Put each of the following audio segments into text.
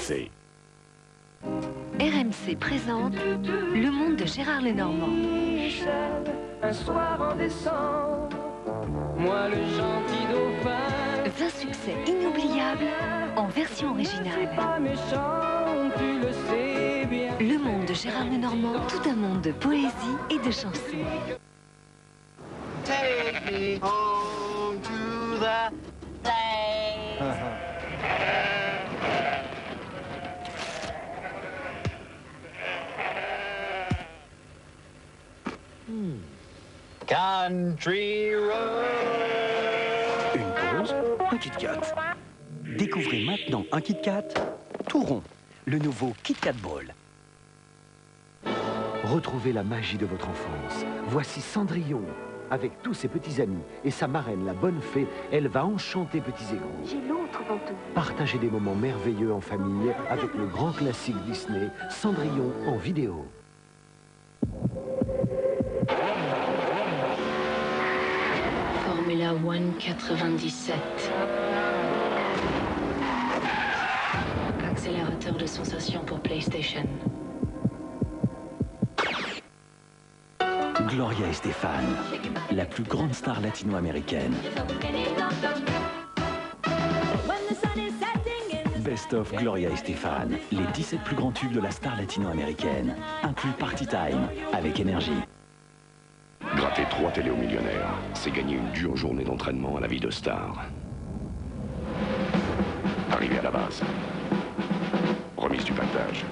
RMC. RMC présente Le Monde de Gérard Lenormand. Michel, un soir en décembre, moi le gentil dauphin. 20 succès inoubliables en version originale. Pas méchant, tu le sais bien. Le Monde de Gérard Lenormand, tout un monde de poésie et de chansons. Take me home to the place. Country road. Une pause, un Kit Kat. Découvrez maintenant un Kit Kat tout rond, le nouveau Kit Kat Ball. Retrouvez la magie de votre enfance. Voici Cendrillon. Avec tous ses petits amis et sa marraine, la bonne fée, elle va enchanter petits et gros. J'ai l'autre ventouse. Partagez des moments merveilleux en famille avec le grand classique Disney, Cendrillon en vidéo. Formula One 97. Accélérateur de sensations pour PlayStation. Gloria Estefan, la plus grande star latino-américaine. Best of Gloria Estefan, les 17 plus grands tubes de la star latino-américaine, inclus Party Time, avec énergie. Gratter 3 télés aux millionnaires, c'est gagner une dure journée d'entraînement à la vie de star. Arrivé à la base. Remise du pactage.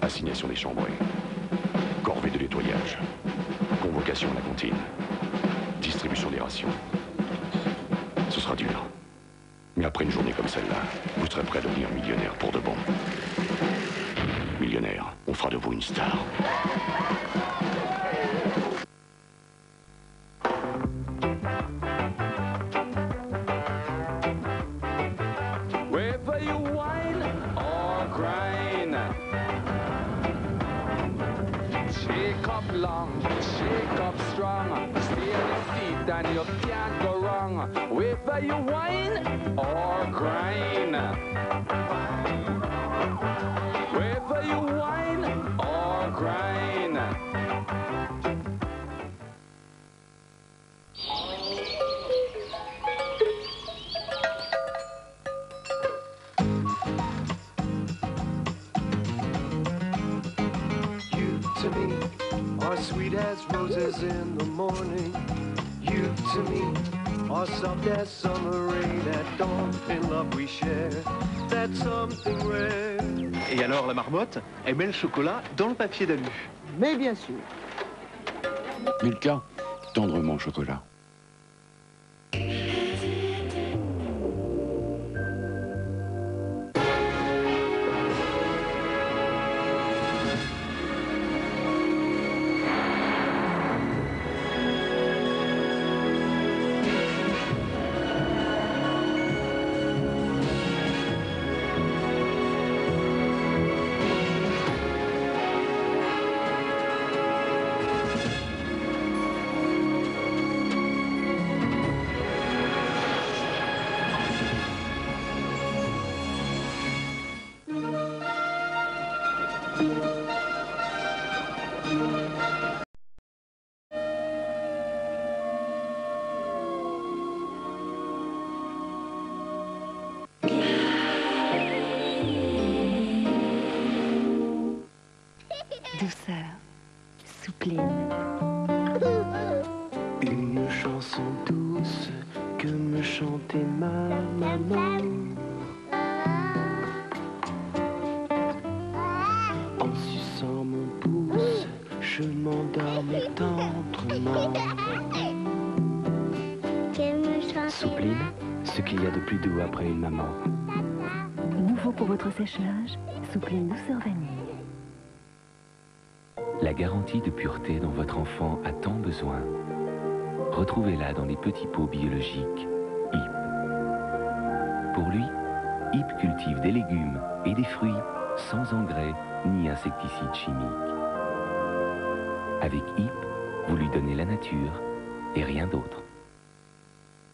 Assignation des chambrées. Corvée de nettoyage. Convocation à la cantine. Distribution des rations. Ce sera dur. Mais après une journée comme celle-là, vous serez prêt à devenir millionnaire pour de bon. Millionnaire, on fera de vous une star. Wherever you whine or grind, shake up long, shake up strong, stay on your feet and you can't go wrong. Wherever you whine or grind, wherever you whine or grind. You to me are sweet as roses in the morning. You to me are soft as summer rain at dawn. In love we share, that's something rare. Et alors la marmotte, elle met le chocolat dans le papier d'alu. Mais bien sûr. Milka, tendrement chocolat. Douceur, soupline. Une chanson douce que me chantait ma maman. En suçant mon pouce, je m'endormais tendrement. Soupline, ce qu'il y a de plus doux après une maman. Nouveau pour votre sèche-linge, soupline douceur vanille. La garantie de pureté dont votre enfant a tant besoin. Retrouvez-la dans les petits pots biologiques HIP. Pour lui, HIP cultive des légumes et des fruits sans engrais ni insecticides chimiques. Avec HIP, vous lui donnez la nature et rien d'autre.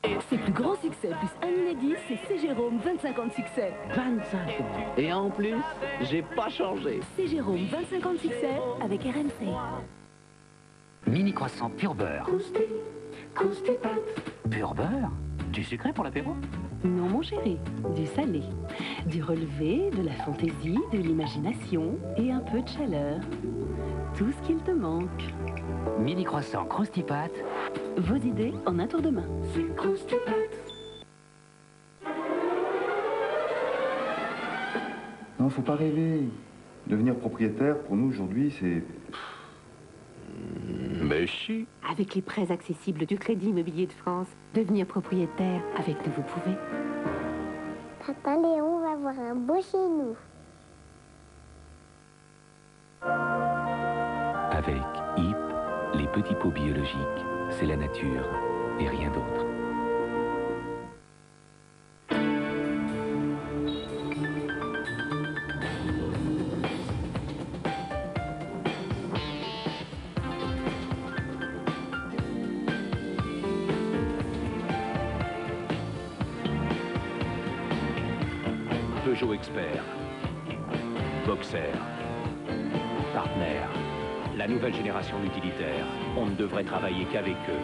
It's Ses plus grands succès, plus un inédit, c'est C. Jérôme, 25 ans de succès. 25 ans. Et en plus, j'ai pas changé. C. Jérôme, 25 ans de succès avec RMC. Mini croissant pur beurre. Pur beurre? Du sucré pour l'apéro? Non, mon chéri, du salé. Du relevé, de la fantaisie, de l'imagination et un peu de chaleur. Tout ce qu'il te manque. Mini croissant Croustipat. Vos idées en un tour de main. Non, faut pas rêver. Devenir propriétaire, pour nous, aujourd'hui, c'est... Mais si. Avec les prêts accessibles du Crédit Immobilier de France, devenir propriétaire avec nous, vous pouvez. Papa Léon va avoir un beau chez nous. Avec HIP, les petits pots biologiques, c'est la nature et rien d'autre. Peugeot Expert, Boxer, Partner, la nouvelle génération d'utilitaires. On ne devrait travailler qu'avec eux.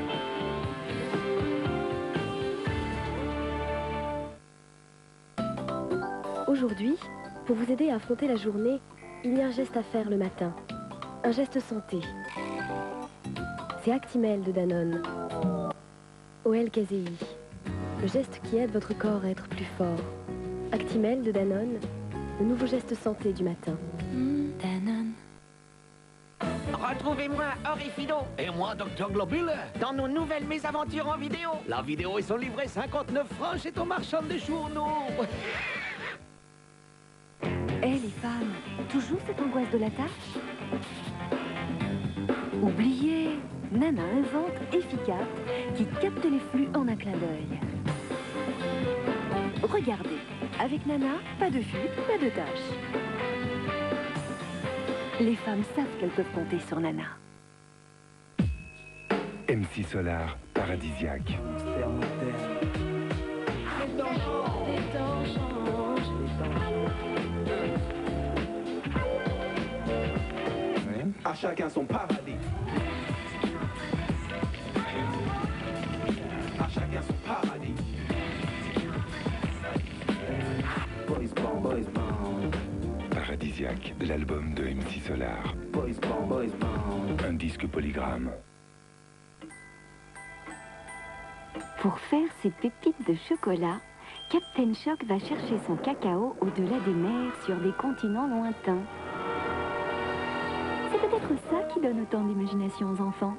Aujourd'hui, pour vous aider à affronter la journée, il y a un geste à faire le matin. Un geste santé. C'est Actimel de Danone. OL Casei. Le geste qui aide votre corps à être plus fort. Actimel de Danone, le nouveau geste santé du matin. Danone. Retrouvez-moi Orifido et moi Dr Globule dans nos nouvelles mésaventures en vidéo. La vidéo et son livret 59 francs chez ton marchand de journaux. Les femmes, toujours cette angoisse de la tâche? Oubliez, Nana invente Efficat qui capte les flux en un clin d'œil. Regardez, avec Nana, pas de fuite, pas de tâches. Les femmes savent qu'elles peuvent compter sur Nana. M6 Solar, paradisiaque. À chacun son paradis. À chacun son paradis. Paradisiaque, l'album de M6 Solar. Un disque polygramme. Pour faire ses pépites de chocolat, Captain Choc va chercher son cacao au-delà des mers sur des continents lointains. C'est peut-être ça qui donne autant d'imagination aux enfants.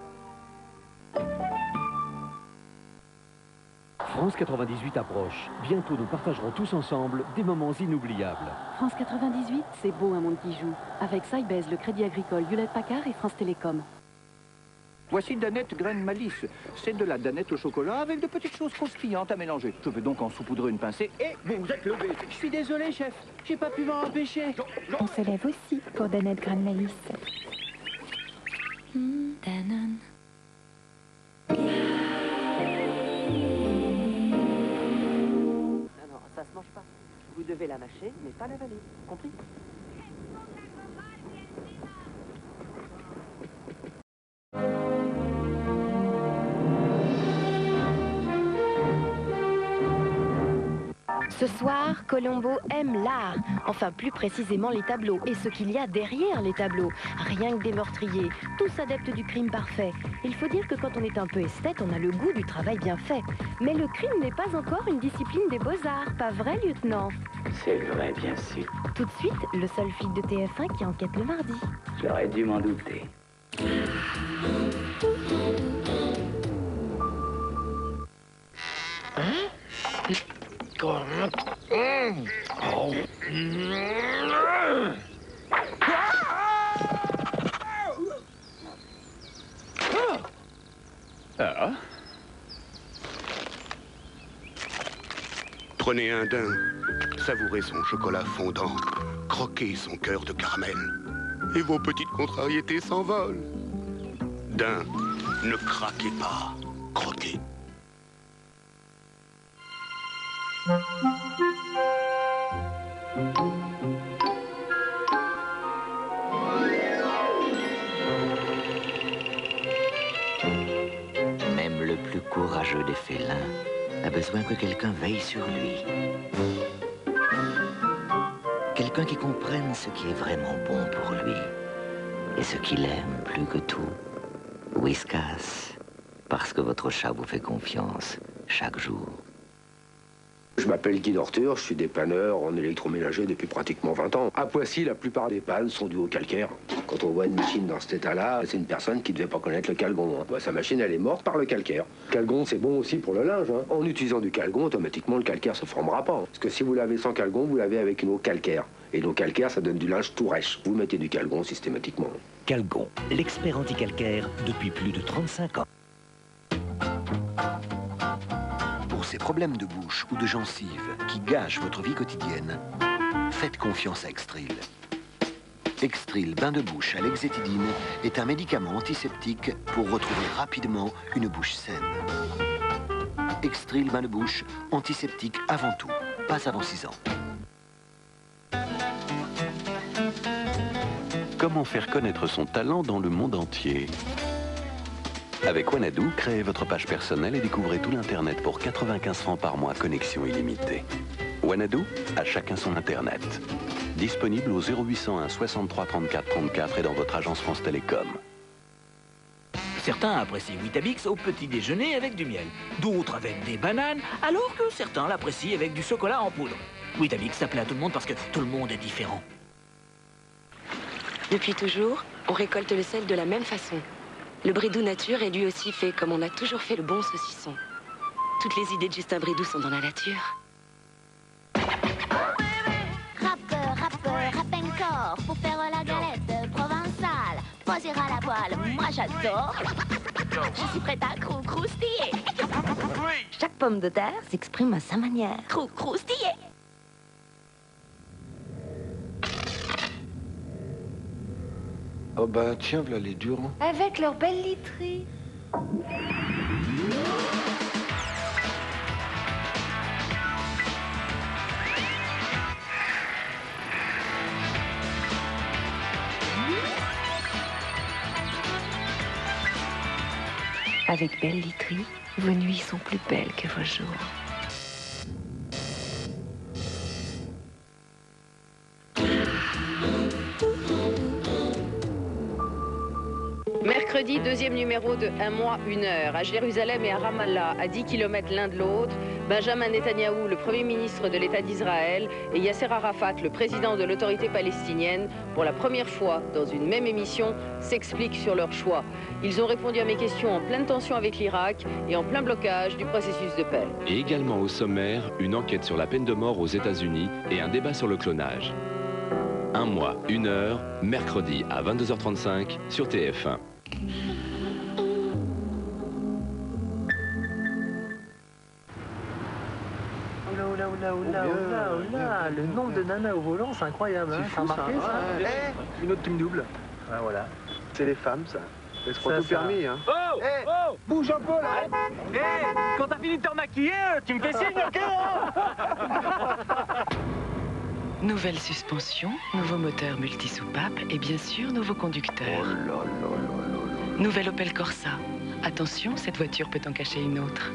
France 98 approche. Bientôt, nous partagerons tous ensemble des moments inoubliables. France 98, c'est beau un monde qui joue. Avec Sybase, le Crédit Agricole, Hewlett Packard et France Télécom. Voici Danette Graine Malice. C'est de la danette au chocolat avec de petites choses croustillantes à mélanger. Je vais donc en saupoudrer une pincée et vous vous êtes levé. Je suis désolé, chef. J'ai pas pu m'en empêcher. On se lève aussi pour Danette Graine Malice. Danone. Non, ça se mange pas. Vous devez la mâcher, mais pas l'avaler. Compris? Ce soir, Colombo aime l'art, enfin plus précisément les tableaux, et ce qu'il y a derrière les tableaux. Rien que des meurtriers, tous adeptes du crime parfait. Il faut dire que quand on est un peu esthète, on a le goût du travail bien fait. Mais le crime n'est pas encore une discipline des beaux-arts, pas vrai, lieutenant? C'est vrai, bien sûr. Tout de suite, le seul flic de TF1 qui enquête le mardi. J'aurais dû m'en douter. Prenez un daim, savourez son chocolat fondant, croquez son cœur de caramel, et vos petites contrariétés s'envolent. Daim, ne craquez pas, croquez. Même le plus courageux des félins a besoin que quelqu'un veille sur lui. Quelqu'un qui comprenne ce qui est vraiment bon pour lui et ce qu'il aime plus que tout. Whiskas, parce que votre chat vous fait confiance chaque jour. Je m'appelle Guy Dorture, je suis dépanneur en électroménager depuis pratiquement 20 ans. À Poissy, la plupart des pannes sont dues au calcaire. Quand on voit une machine dans cet état-là, c'est une personne qui ne devait pas connaître le calgon. Hein. Sa machine, elle est morte par le calcaire. Le calgon, c'est bon aussi pour le linge. Hein. En utilisant du calgon, automatiquement, le calcaire se formera pas. Hein. Parce que si vous l'avez sans calgon, vous l'avez avec une eau calcaire. Et l'eau calcaire, ça donne du linge tout rêche. Vous mettez du calgon systématiquement. Calgon, l'expert anti-calcaire depuis plus de 35 ans. Pour ces problèmes de bouche ou de gencives qui gâchent votre vie quotidienne, faites confiance à Extril. Extril bain de bouche à l'exétidine est un médicament antiseptique pour retrouver rapidement une bouche saine. Extril bain de bouche, antiseptique avant tout, pas avant 6 ans. Comment faire connaître son talent dans le monde entier? Avec Wanadoo, créez votre page personnelle et découvrez tout l'Internet pour 95 francs par mois, connexion illimitée. Wanadoo, à chacun son Internet. Disponible au 0801 63 34 34 et dans votre agence France Télécom. Certains apprécient Weetabix au petit déjeuner avec du miel, d'autres avec des bananes, alors que certains l'apprécient avec du chocolat en poudre. Weetabix, ça plaît à tout le monde parce que tout le monde est différent. Depuis toujours, on récolte le sel de la même façon. Le Bridou nature est lui aussi fait comme on a toujours fait le bon saucisson. Toutes les idées de Justin Bridou sont dans la nature. Rap encore pour faire la galette provençale. Poser à la poêle, moi j'adore. Je suis prête à croustiller. Chaque pomme de terre s'exprime à sa manière. Croustiller. Oh ben tiens, voilà les Durand. Avec leur belle literie. Avec belle literie, vos nuits sont plus belles que vos jours. Mercredi, deuxième numéro de 1 mois, 1 heure. À Jérusalem et à Ramallah, à 10 km l'un de l'autre, Benjamin Netanyahou, le Premier ministre de l'État d'Israël, et Yasser Arafat, le président de l'autorité palestinienne, pour la première fois dans une même émission, s'expliquent sur leur choix. Ils ont répondu à mes questions en pleine tension avec l'Irak et en plein blocage du processus de paix. Et également au sommaire, une enquête sur la peine de mort aux États-Unis et un débat sur le clonage. 1 mois, 1 heure, mercredi à 22h35 sur TF1. Oula, le nombre de nanas au volant, c'est incroyable, hein. C'est T'as fou, remarqué ça, Une autre qui me double. Ah, voilà. C'est les femmes, ça. Elles se croient Ça, tout ça. permis, hein. Oh, oh, bouge un peu, là. Quand t'as fini de te maquiller, tu me fais signe, ok? Nouvelle suspension, nouveau moteur multisoupape et bien sûr nouveau conducteur. Nouvelle Opel Corsa. Attention, cette voiture peut en cacher une autre.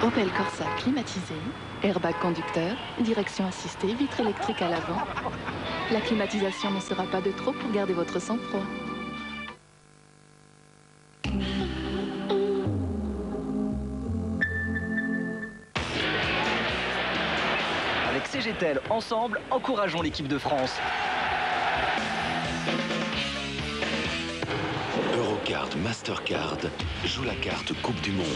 Opel Corsa climatisé, airbag conducteur, direction assistée, vitre électrique à l'avant. La climatisation ne sera pas de trop pour garder votre sang-froid. Avec CGTEL, ensemble, encourageons l'équipe de France. Eurocard, Mastercard joue la carte Coupe du Monde.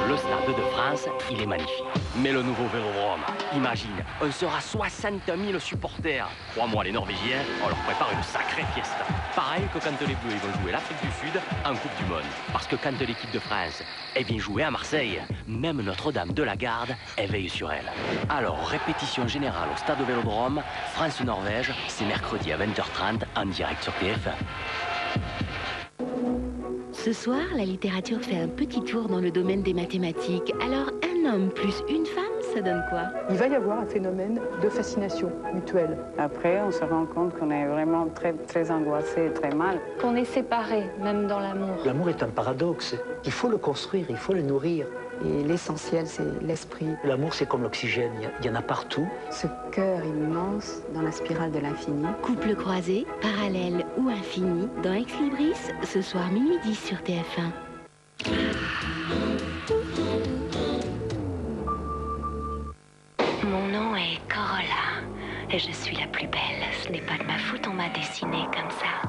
Le Stade de France, il est magnifique. Mais le nouveau Vélodrome, imagine, on sera 60 000 supporters. Crois-moi, les Norvégiens, on leur prépare une sacrée fiesta. Pareil que quand les Bleus ils vont jouer l'Afrique du Sud en Coupe du Monde. Parce que quand l'équipe de France elle vient jouer à Marseille, même Notre-Dame de la Garde, elle veille sur elle. Alors, répétition générale au Stade de Vélodrome, France-Norvège, c'est mercredi à 20h30 en direct sur TF1. Ce soir, la littérature fait un petit tour dans le domaine des mathématiques. Alors, un homme plus une femme, ça donne quoi? Il va y avoir un phénomène de fascination mutuelle. Après, on se rend compte qu'on est vraiment très angoissé, très mal. Qu'on est séparés, même dans l'amour. L'amour est un paradoxe. Il faut le construire, il faut le nourrir. Et l'essentiel, c'est l'esprit. L'amour, c'est comme l'oxygène, il y en a partout. Ce cœur immense dans la spirale de l'infini. Couple croisé, parallèle ou infini, dans Ex Libris, ce soir minuit 10 sur TF1. Mon nom est Corolla et je suis la plus belle. Ce n'est pas de ma faute, on m'a dessinée comme ça.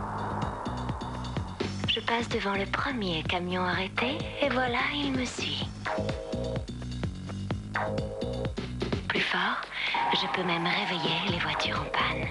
Je passe devant le premier camion arrêté et voilà, il me suit. Plus fort, je peux même réveiller les voitures en panne.